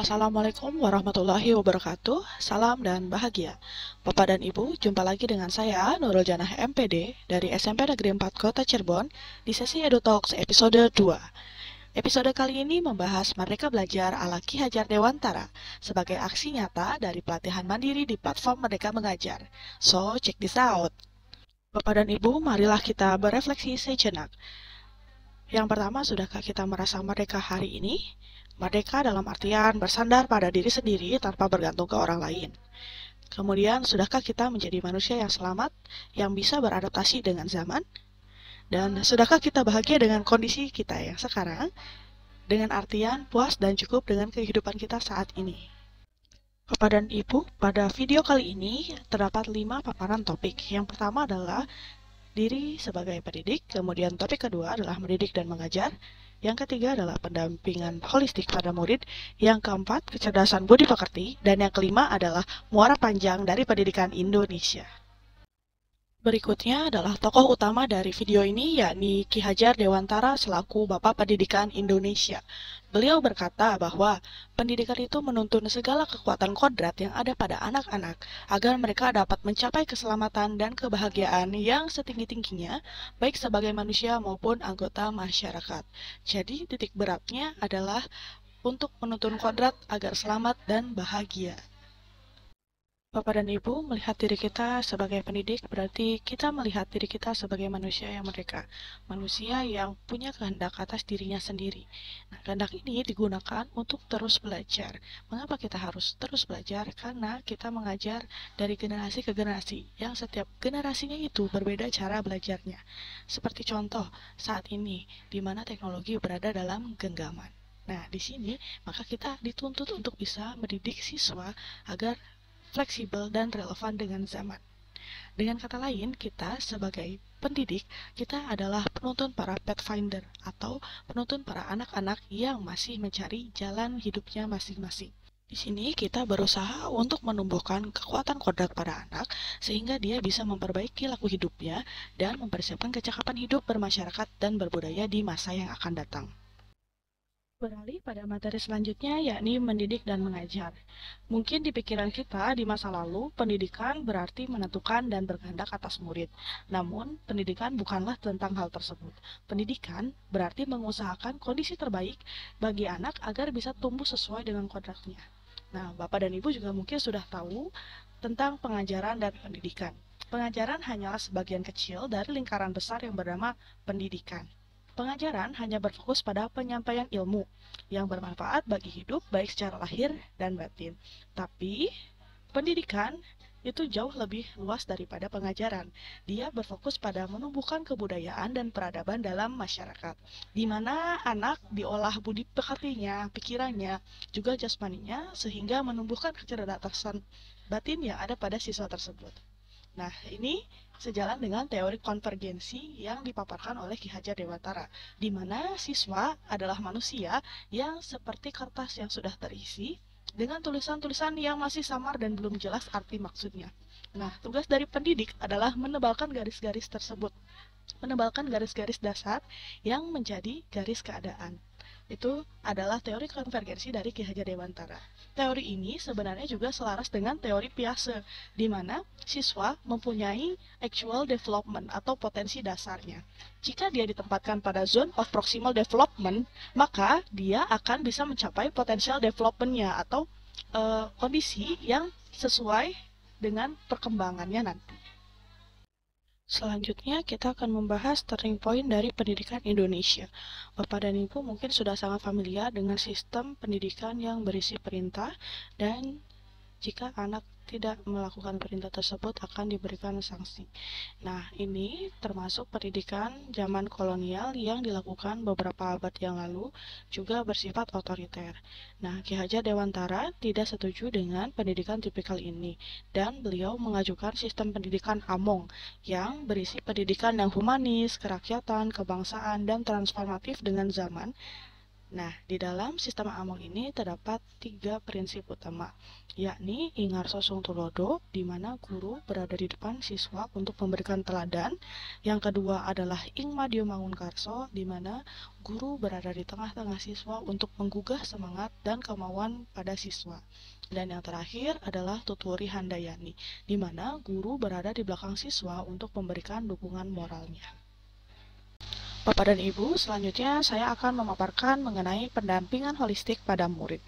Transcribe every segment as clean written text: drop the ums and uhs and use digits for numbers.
Assalamualaikum warahmatullahi wabarakatuh. Salam dan bahagia. Bapak dan Ibu, jumpa lagi dengan saya Nurul Janah MPD dari SMP Negeri 4 Kota Cirebon di sesi EduTalks episode 2. Episode kali ini membahas Merdeka Belajar ala Ki Hajar Dewantara sebagai aksi nyata dari pelatihan mandiri di platform Merdeka Mengajar. So, check this out. Bapak dan Ibu, marilah kita berefleksi sejenak. Yang pertama, sudahkah kita merasa merdeka hari ini? Merdeka dalam artian bersandar pada diri sendiri tanpa bergantung ke orang lain. Kemudian, sudahkah kita menjadi manusia yang selamat, yang bisa beradaptasi dengan zaman? Dan sudahkah kita bahagia dengan kondisi kita yang sekarang, dengan artian puas dan cukup dengan kehidupan kita saat ini? Bapak dan Ibu, pada video kali ini terdapat 5 paparan topik. Yang pertama adalah diri sebagai pendidik, kemudian topik kedua adalah mendidik dan mengajar, yang ketiga adalah pendampingan holistik pada murid, yang keempat kecerdasan budi pekerti, dan yang kelima adalah muara panjang dari pendidikan Indonesia. Berikutnya adalah tokoh utama dari video ini, yakni Ki Hajar Dewantara selaku Bapak Pendidikan Indonesia. Beliau berkata bahwa pendidikan itu menuntun segala kekuatan kodrat yang ada pada anak-anak agar mereka dapat mencapai keselamatan dan kebahagiaan yang setinggi-tingginya, baik sebagai manusia maupun anggota masyarakat. Jadi titik beratnya adalah untuk menuntun kodrat agar selamat dan bahagia. Bapak dan Ibu, melihat diri kita sebagai pendidik berarti kita melihat diri kita sebagai manusia yang merdeka. Manusia yang punya kehendak atas dirinya sendiri. Nah, kehendak ini digunakan untuk terus belajar. Mengapa kita harus terus belajar? Karena kita mengajar dari generasi ke generasi, yang setiap generasinya itu berbeda cara belajarnya. Seperti contoh, saat ini, di mana teknologi berada dalam genggaman. Nah, di sini, maka kita dituntut untuk bisa mendidik siswa agar fleksibel dan relevan dengan zaman. Dengan kata lain, kita sebagai pendidik, kita adalah penuntun para pathfinder atau penuntun para anak-anak yang masih mencari jalan hidupnya masing-masing. Di sini kita berusaha untuk menumbuhkan kekuatan kodrat pada anak sehingga dia bisa memperbaiki laku hidupnya dan mempersiapkan kecakapan hidup bermasyarakat dan berbudaya di masa yang akan datang. Beralih pada materi selanjutnya, yakni mendidik dan mengajar. Mungkin di pikiran kita di masa lalu, pendidikan berarti menentukan dan berkehendak atas murid. Namun, pendidikan bukanlah tentang hal tersebut. Pendidikan berarti mengusahakan kondisi terbaik bagi anak agar bisa tumbuh sesuai dengan kodratnya. Nah, Bapak dan Ibu juga mungkin sudah tahu tentang pengajaran dan pendidikan. Pengajaran hanyalah sebagian kecil dari lingkaran besar yang bernama pendidikan. Pengajaran hanya berfokus pada penyampaian ilmu yang bermanfaat bagi hidup baik secara lahir dan batin. Tapi, pendidikan itu jauh lebih luas daripada pengajaran. Dia berfokus pada menumbuhkan kebudayaan dan peradaban dalam masyarakat, di mana anak diolah budi pekertinya, pikirannya, juga jasmaninya, sehingga menumbuhkan kecerdasan batin yang ada pada siswa tersebut. Nah, ini sejalan dengan teori konvergensi yang dipaparkan oleh Ki Hajar Dewantara, di mana siswa adalah manusia yang seperti kertas yang sudah terisi dengan tulisan-tulisan yang masih samar dan belum jelas arti maksudnya. Nah, tugas dari pendidik adalah menebalkan garis-garis tersebut, menebalkan garis-garis dasar yang menjadi garis keadaan. Itu adalah teori konvergensi dari Ki Hajar Dewantara. Teori ini sebenarnya juga selaras dengan teori Piaget, di mana siswa mempunyai actual development atau potensi dasarnya. Jika dia ditempatkan pada zone of proximal development, maka dia akan bisa mencapai potential development-nya atau kondisi yang sesuai dengan perkembangannya nanti. Selanjutnya, kita akan membahas turning point dari pendidikan Indonesia. Bapak dan Ibu mungkin sudah sangat familiar dengan sistem pendidikan yang berisi perintah, dan jika anak tidak melakukan perintah tersebut akan diberikan sanksi. Nah, ini termasuk pendidikan zaman kolonial yang dilakukan beberapa abad yang lalu, juga bersifat otoriter. Nah, Ki Hajar Dewantara tidak setuju dengan pendidikan tipikal ini, dan beliau mengajukan sistem pendidikan Among yang berisi pendidikan yang humanis, kerakyatan, kebangsaan, dan transformatif dengan zaman. Nah, di dalam sistem Among ini terdapat tiga prinsip utama, yakni Ingarso Sung Tulodo, di mana guru berada di depan siswa untuk memberikan teladan. Yang kedua adalah Ing Madio Mangunkarso, di mana guru berada di tengah-tengah siswa untuk menggugah semangat dan kemauan pada siswa. Dan yang terakhir adalah Tuturi Handayani, di mana guru berada di belakang siswa untuk memberikan dukungan moralnya. Bapak dan Ibu, selanjutnya saya akan memaparkan mengenai pendampingan holistik pada murid,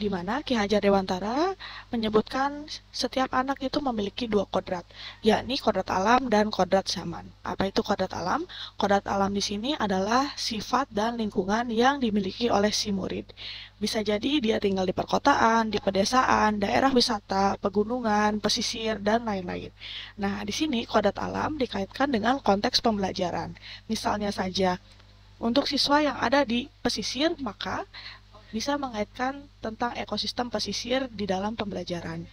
di mana Ki Hajar Dewantara menyebutkan setiap anak itu memiliki dua kodrat, yakni kodrat alam dan kodrat zaman. Apa itu kodrat alam? Kodrat alam di sini adalah sifat dan lingkungan yang dimiliki oleh si murid. Bisa jadi dia tinggal di perkotaan, di pedesaan, daerah wisata, pegunungan, pesisir, dan lain-lain. Nah, di sini kodrat alam dikaitkan dengan konteks pembelajaran. Misalnya saja, untuk siswa yang ada di pesisir, maka bisa mengaitkan tentang ekosistem pesisir di dalam pembelajaran.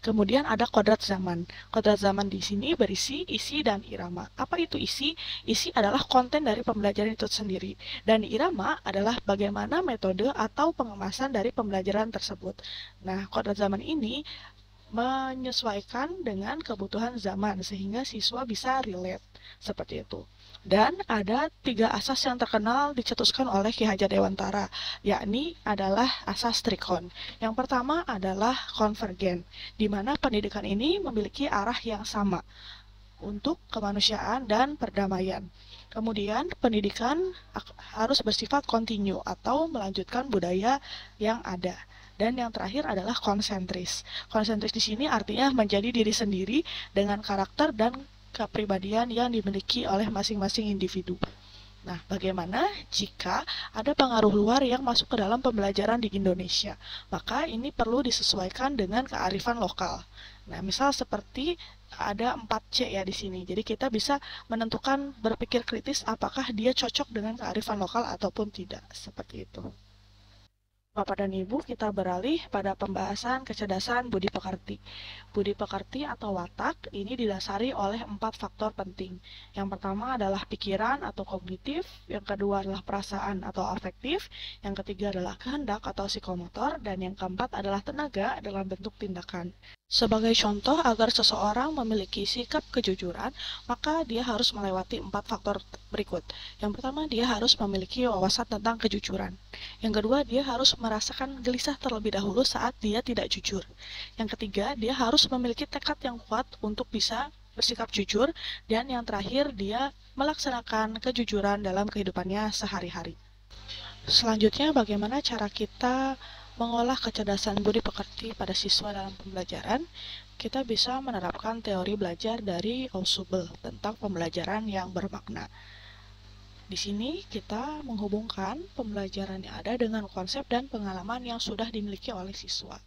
Kemudian ada kodrat zaman. Kodrat zaman di sini berisi isi dan irama. Apa itu isi? Isi adalah konten dari pembelajaran itu sendiri. Dan irama adalah bagaimana metode atau pengemasan dari pembelajaran tersebut. Nah, kodrat zaman ini menyesuaikan dengan kebutuhan zaman sehingga siswa bisa relate seperti itu. Dan ada tiga asas yang terkenal dicetuskan oleh Ki Hajar Dewantara, yakni adalah asas trikon. Yang pertama adalah konvergen, di mana pendidikan ini memiliki arah yang sama untuk kemanusiaan dan perdamaian. Kemudian, pendidikan harus bersifat kontinu atau melanjutkan budaya yang ada. Dan yang terakhir adalah konsentris. Konsentris di sini artinya menjadi diri sendiri dengan karakter dan kepribadian yang dimiliki oleh masing-masing individu. Nah, bagaimana jika ada pengaruh luar yang masuk ke dalam pembelajaran di Indonesia? Maka ini perlu disesuaikan dengan kearifan lokal. Nah, misal seperti ada 4C ya di sini. Jadi kita bisa menentukan berpikir kritis apakah dia cocok dengan kearifan lokal ataupun tidak. Seperti itu. Bapak dan Ibu, kita beralih pada pembahasan kecerdasan budi pekerti. Budi pekerti atau watak ini didasari oleh 4 faktor penting. Yang pertama adalah pikiran atau kognitif, yang kedua adalah perasaan atau afektif, yang ketiga adalah kehendak atau psikomotor, dan yang keempat adalah tenaga dalam bentuk tindakan. Sebagai contoh, agar seseorang memiliki sikap kejujuran, maka dia harus melewati 4 faktor berikut. Yang pertama, dia harus memiliki wawasan tentang kejujuran. Yang kedua, dia harus merasakan gelisah terlebih dahulu saat dia tidak jujur. Yang ketiga, dia harus memiliki tekad yang kuat untuk bisa bersikap jujur. Dan yang terakhir, dia melaksanakan kejujuran dalam kehidupannya sehari-hari. Selanjutnya, bagaimana cara kita mengolah kecerdasan budi pekerti pada siswa dalam pembelajaran? Kita bisa menerapkan teori belajar dari Ausubel tentang pembelajaran yang bermakna. Di sini kita menghubungkan pembelajaran yang ada dengan konsep dan pengalaman yang sudah dimiliki oleh siswa.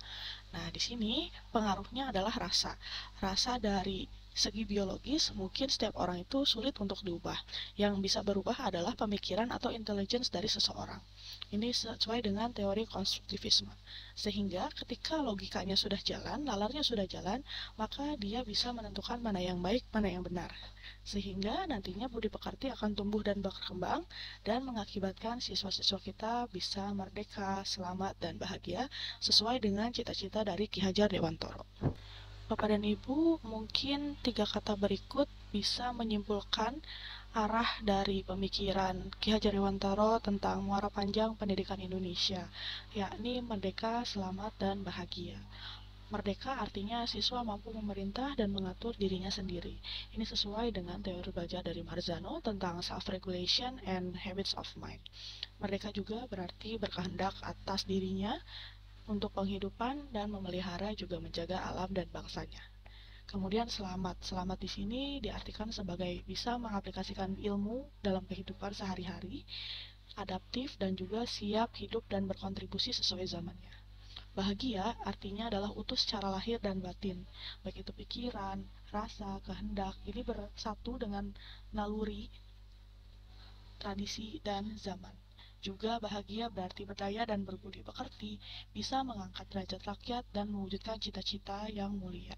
Nah, di sini pengaruhnya adalah rasa. Rasa dari segi biologis, mungkin setiap orang itu sulit untuk diubah. Yang bisa berubah adalah pemikiran atau intelligence dari seseorang. Ini sesuai dengan teori konstruktivisme. Sehingga ketika logikanya sudah jalan, nalarnya sudah jalan, maka dia bisa menentukan mana yang baik, mana yang benar. Sehingga nantinya budi pekerti akan tumbuh dan berkembang dan mengakibatkan siswa-siswa kita bisa merdeka, selamat, dan bahagia sesuai dengan cita-cita dari Ki Hajar Dewantara. Bapak dan Ibu, mungkin 3 kata berikut bisa menyimpulkan arah dari pemikiran Ki Hajar Dewantara tentang muara panjang pendidikan Indonesia, yakni merdeka, selamat, dan bahagia. Merdeka artinya siswa mampu memerintah dan mengatur dirinya sendiri. Ini sesuai dengan teori belajar dari Marzano tentang self-regulation and habits of mind. Merdeka juga berarti berkehendak atas dirinya untuk penghidupan dan memelihara juga menjaga alam dan bangsanya. Kemudian selamat. Selamat di sini diartikan sebagai bisa mengaplikasikan ilmu dalam kehidupan sehari-hari, adaptif dan juga siap hidup dan berkontribusi sesuai zamannya. Bahagia artinya adalah utuh secara lahir dan batin, baik itu pikiran, rasa, kehendak, ini bersatu dengan naluri, tradisi, dan zaman. Juga bahagia berarti berdaya dan berbudi pekerti, bisa mengangkat derajat rakyat dan mewujudkan cita-cita yang mulia.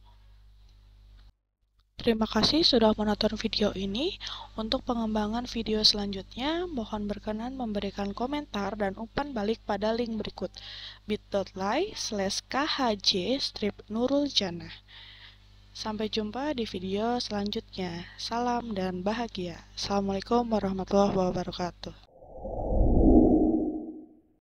Terima kasih sudah menonton video ini. Untuk pengembangan video selanjutnya, mohon berkenan memberikan komentar dan umpan balik pada link berikut bit.ly/khj_nuruljannah. Sampai jumpa di video selanjutnya. Salam dan bahagia. Assalamualaikum warahmatullahi wabarakatuh.